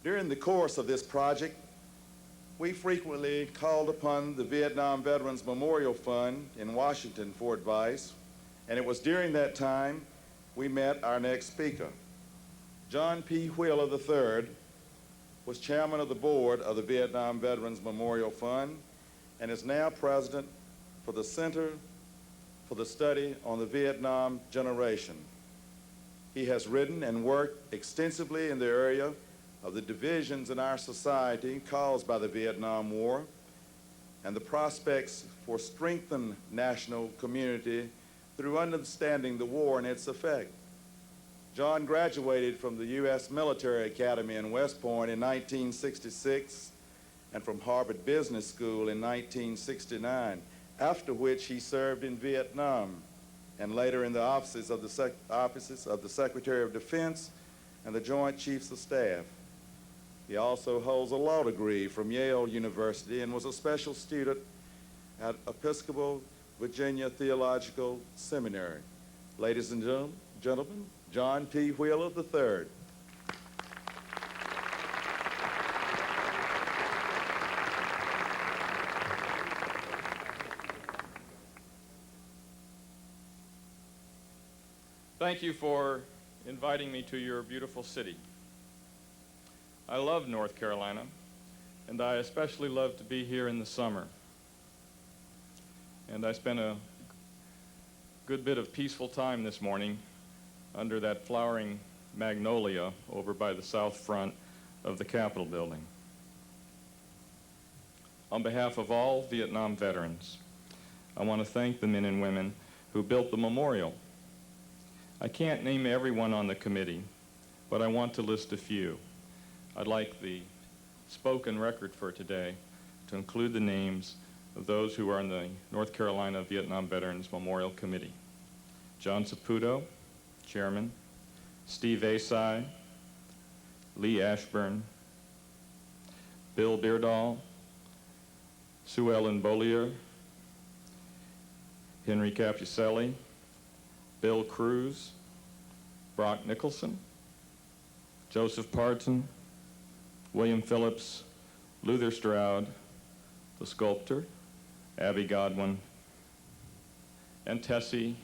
During the course of this project, we frequently called upon the Vietnam Veterans Memorial Fund in Washington for advice, and it was during that time we met our next speaker. John P. Wheeler III was chairman of the board of the Vietnam Veterans Memorial Fund and is now president for the Center for the Study on the Vietnam Generation. He has written and worked extensively in the area of the divisions in our society caused by the Vietnam War and the prospects for strengthened national community through understanding the war and its effect. John graduated from the U.S. Military Academy in West Point in 1966 and from Harvard Business School in 1969, after which he served in Vietnam and later in the offices of the Secretary of Defense and the Joint Chiefs of Staff. He also holds a law degree from Yale University and was a special student at Episcopal Virginia Theological Seminary. Ladies and gentlemen, John P. Wheeler III. Thank you for inviting me to your beautiful city. I love North Carolina, and I especially love to be here in the summer. And I spent a good bit of peaceful time this morning under that flowering magnolia over by the south front of the Capitol building. On behalf of all Vietnam veterans, I want to thank the men and women who built the memorial. I can't name everyone on the committee, but I want to list a few. I'd like the spoken record for today to include the names of those who are on the North Carolina Vietnam Veterans Memorial Committee. John Saputo, Chairman, Steve Asai, Lee Ashburn, Bill Beardall, Sue Ellen Beaulieu, Henry Capucelli, Bill Cruz, Brock Nicholson, Joseph Parton, William Phillips, Luther Stroud, the sculptor, Abby Godwin, and Tessie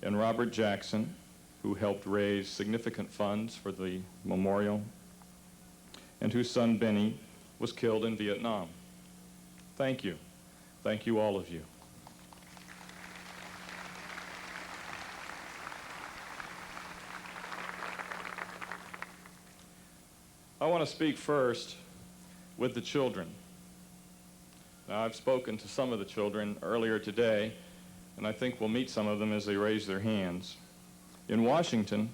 and Robert Jackson, who helped raise significant funds for the memorial, and whose son Benny was killed in Vietnam. Thank you. Thank you, all of you. I want to speak first with the children. Now, I've spoken to some of the children earlier today, and I think we'll meet some of them as they raise their hands. In Washington,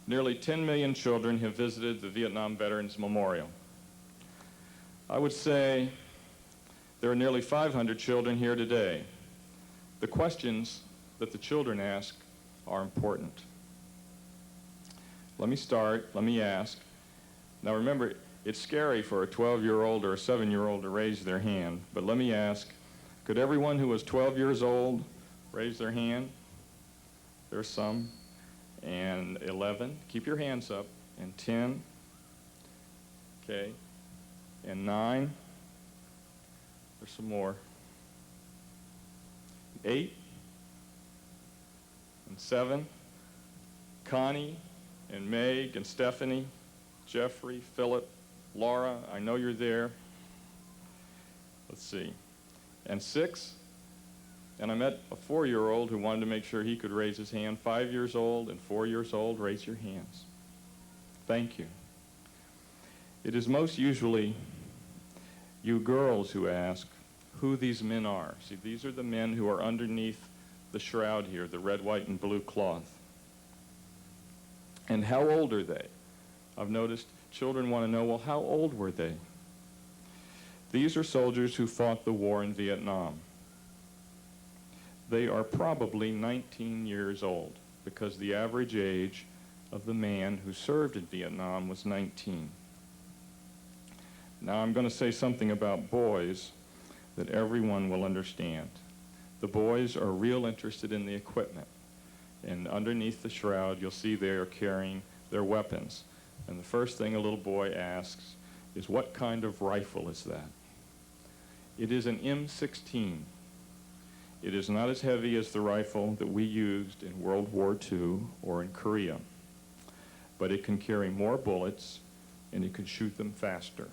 nearly 10 million children have visited the Vietnam Veterans Memorial. I would say there are nearly 500 children here today. The questions that the children ask are important. Let me ask. Now remember, it's scary for a 12-year-old or a 7-year-old to raise their hand, but let me ask, could everyone who was 12 years old raise their hand? There's some. And 11, keep your hands up. And 10, okay. And 9, there's some more. 8, and 7, Connie, and Meg, and Stephanie, Jeffrey, Philip, Laura, I know you're there. Let's see. And 6, and I met a 4-year-old who wanted to make sure he could raise his hand. 5 years old and 4 years old, raise your hands. Thank you. It is most usually you girls who ask who these men are. See, these are the men who are underneath the shroud here, the red, white, and blue cloth. And how old are they? I've noticed children want to know, well, how old were they? These are soldiers who fought the war in Vietnam. They are probably 19 years old because the average age of the man who served in Vietnam was 19. Now I'm going to say something about boys that everyone will understand. The boys are real interested in the equipment. And underneath the shroud, you'll see they are carrying their weapons. And the first thing a little boy asks is what kind of rifle is that? It is an M16. It is not as heavy as the rifle that we used in World War II or in Korea, but it can carry more bullets and it can shoot them faster.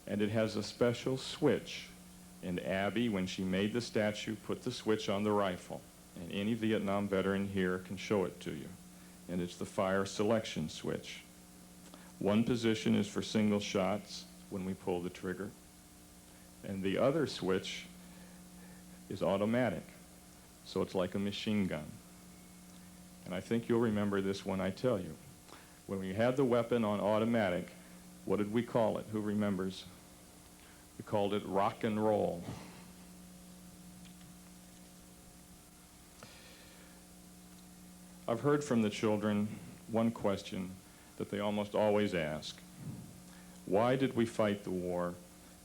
And it has a special switch, and Abby, when she made the statue, put the switch on the rifle, and any Vietnam veteran here can show it to you, and it's the fire selection switch. One position is for single shots when we pull the trigger, and the other switch is automatic, so it's like a machine gun. And I think you'll remember this when I tell you. When we had the weapon on automatic, what did we call it? Who remembers? We called it rock and roll. I've heard from the children one question that they almost always ask. Why did we fight the war,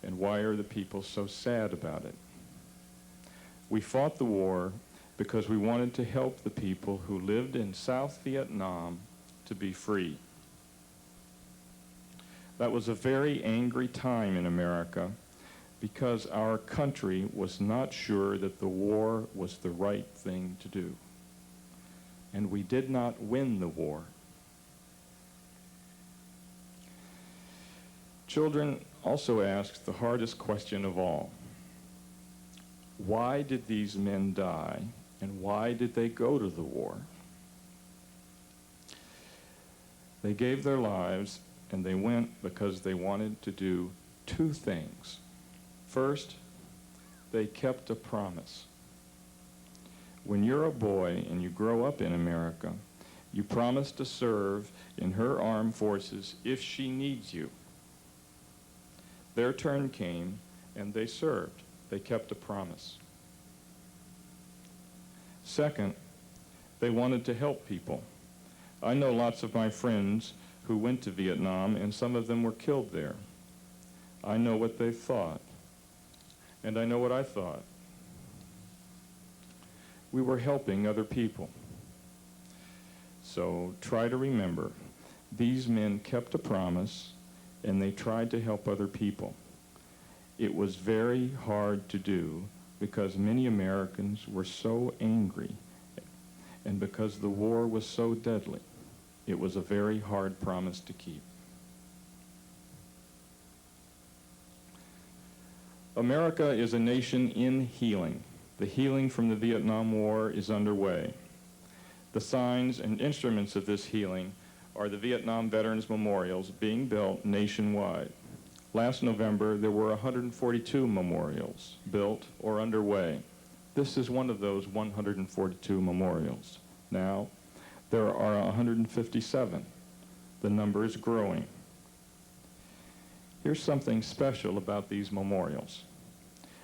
and why are the people so sad about it? We fought the war because we wanted to help the people who lived in South Vietnam to be free. That was a very angry time in America because our country was not sure that the war was the right thing to do. And we did not win the war. Children also asked the hardest question of all. Why did these men die, and why did they go to the war? They gave their lives, and they went because they wanted to do two things. First, they kept a promise. When you're a boy and you grow up in America, you promise to serve in her armed forces if she needs you. Their turn came, and they served. They kept a promise. Second, they wanted to help people. I know lots of my friends who went to Vietnam, and some of them were killed there. I know what they thought, and I know what I thought. We were helping other people. So try to remember, these men kept a promise, and they tried to help other people. It was very hard to do because many Americans were so angry, and because the war was so deadly. It was a very hard promise to keep. America is a nation in healing. The healing from the Vietnam War is underway. The signs and instruments of this healing are the Vietnam Veterans Memorials being built nationwide. Last November, there were 142 memorials built or underway. This is one of those 142 memorials. Now, there are 157. The number is growing. Here's something special about these memorials.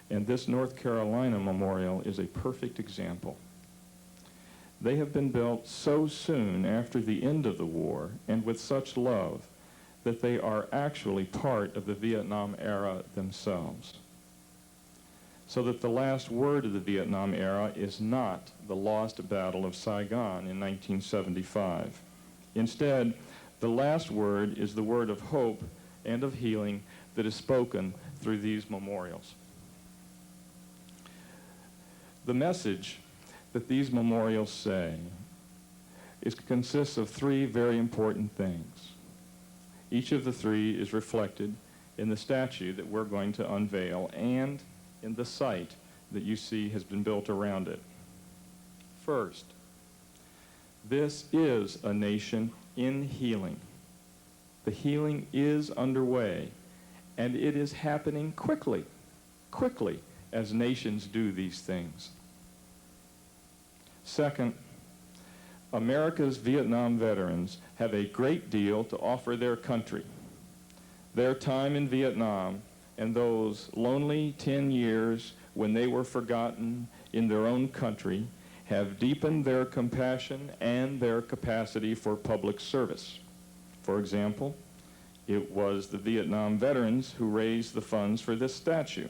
And this North Carolina memorial is a perfect example. They have been built so soon after the end of the war and with such love that they are actually part of the Vietnam era themselves. So that the last word of the Vietnam era is not the lost Battle of Saigon in 1975. Instead, the last word is the word of hope and of healing that is spoken through these memorials. The message that these memorials say consists of three very important things. Each of the three is reflected in the statue that we're going to unveil and in the site that you see has been built around it. First, this is a nation in healing. The healing is underway, and it is happening quickly, as nations do these things. Second, America's Vietnam veterans have a great deal to offer their country. Their time in Vietnam and those lonely 10 years when they were forgotten in their own country have deepened their compassion and their capacity for public service. For example, it was the Vietnam veterans who raised the funds for this statue.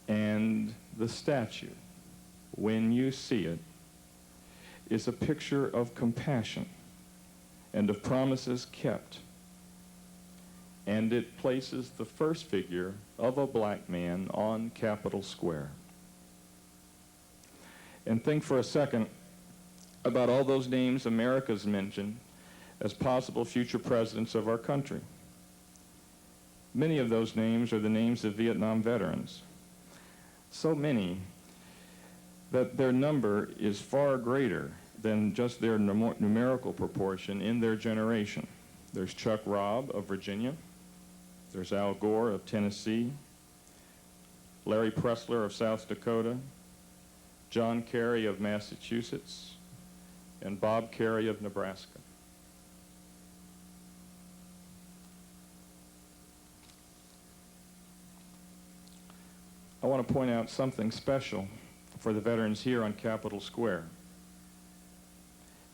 And the statue, when you see it, is a picture of compassion and of promises kept and it places the first figure of a black man on Capitol Square. And think for a second about all those names America's mentioned as possible future presidents of our country. Many of those names are the names of Vietnam veterans. So many that their number is far greater than just their numerical proportion in their generation. There's Chuck Robb of Virginia. There's Al Gore of Tennessee. Larry Pressler of South Dakota. John Kerry of Massachusetts. And Bob Kerrey of Nebraska. I want to point out something special for the veterans here on Capitol Square.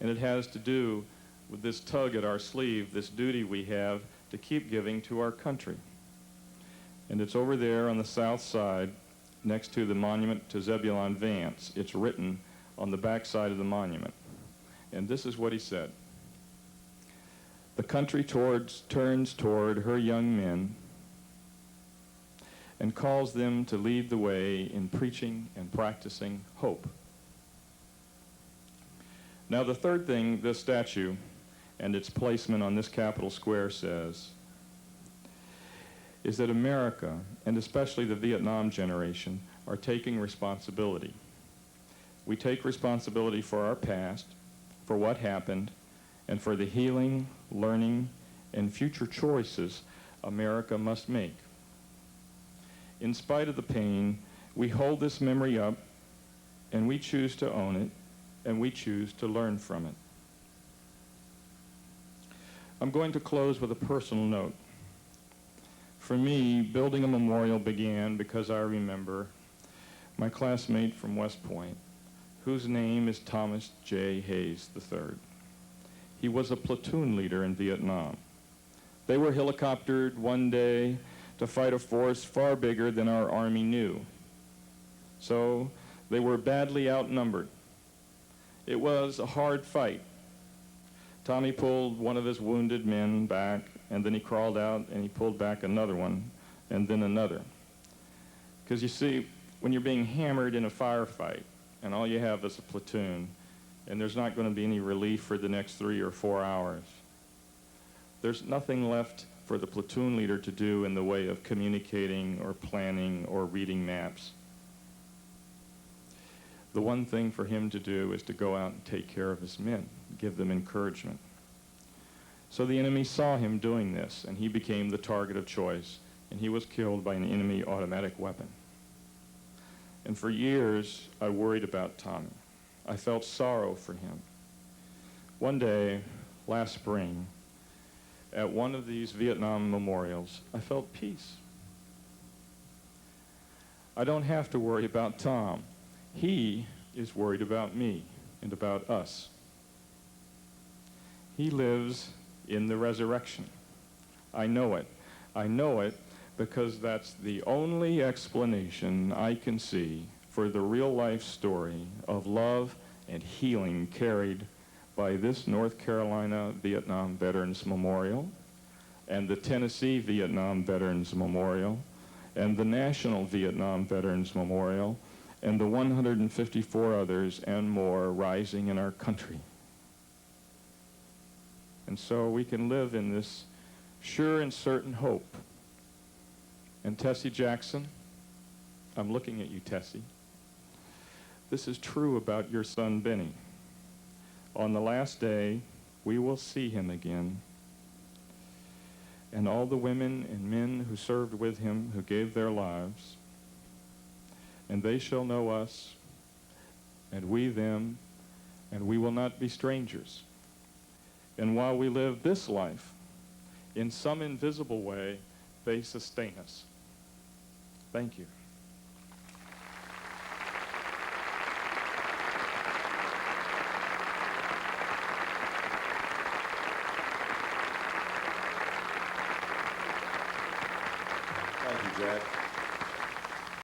And it has to do with this tug at our sleeve, this duty we have to keep giving to our country. And it's over there on the south side, next to the monument to Zebulon Vance. It's written on the back side of the monument. And this is what he said. The country turns toward her young men and calls them to lead the way in preaching and practicing hope. Now, the third thing this statue and its placement on this Capitol Square says is that America, and especially the Vietnam generation, are taking responsibility. We take responsibility for our past, for what happened, and for the healing, learning, and future choices America must make. In spite of the pain, we hold this memory up, and we choose to own it, and we choose to learn from it. I'm going to close with a personal note. For me, building a memorial began because I remember my classmate from West Point, whose name is Thomas J. Hayes III. He was a platoon leader in Vietnam. They were helicoptered one day to fight a force far bigger than our Army knew. So they were badly outnumbered. It was a hard fight. Tommy pulled one of his wounded men back, and then he crawled out and he pulled back another one, and then another. Because you see, when you're being hammered in a firefight, and all you have is a platoon, and there's not going to be any relief for the next 3 or 4 hours, there's nothing left for the platoon leader to do in the way of communicating or planning or reading maps. The one thing for him to do is to go out and take care of his men, give them encouragement. So the enemy saw him doing this, and he became the target of choice, and he was killed by an enemy automatic weapon. And for years, I worried about Tommy. I felt sorrow for him. One day, last spring, at one of these Vietnam memorials, I felt peace. I don't have to worry about Tom. He is worried about me and about us. He lives in the resurrection. I know it. I know it because that's the only explanation I can see for the real-life story of love and healing carried by this North Carolina Vietnam Veterans Memorial and the Tennessee Vietnam Veterans Memorial and the National Vietnam Veterans Memorial and the 154 others and more rising in our country. And so we can live in this sure and certain hope. And Tessie Jackson, I'm looking at you, Tessie. This is true about your son, Benny. On the last day, we will see him again. And all the women and men who served with him, who gave their lives, and they shall know us, and we them, and we will not be strangers. And while we live this life, in some invisible way, they sustain us. Thank you. Thank you, Jack.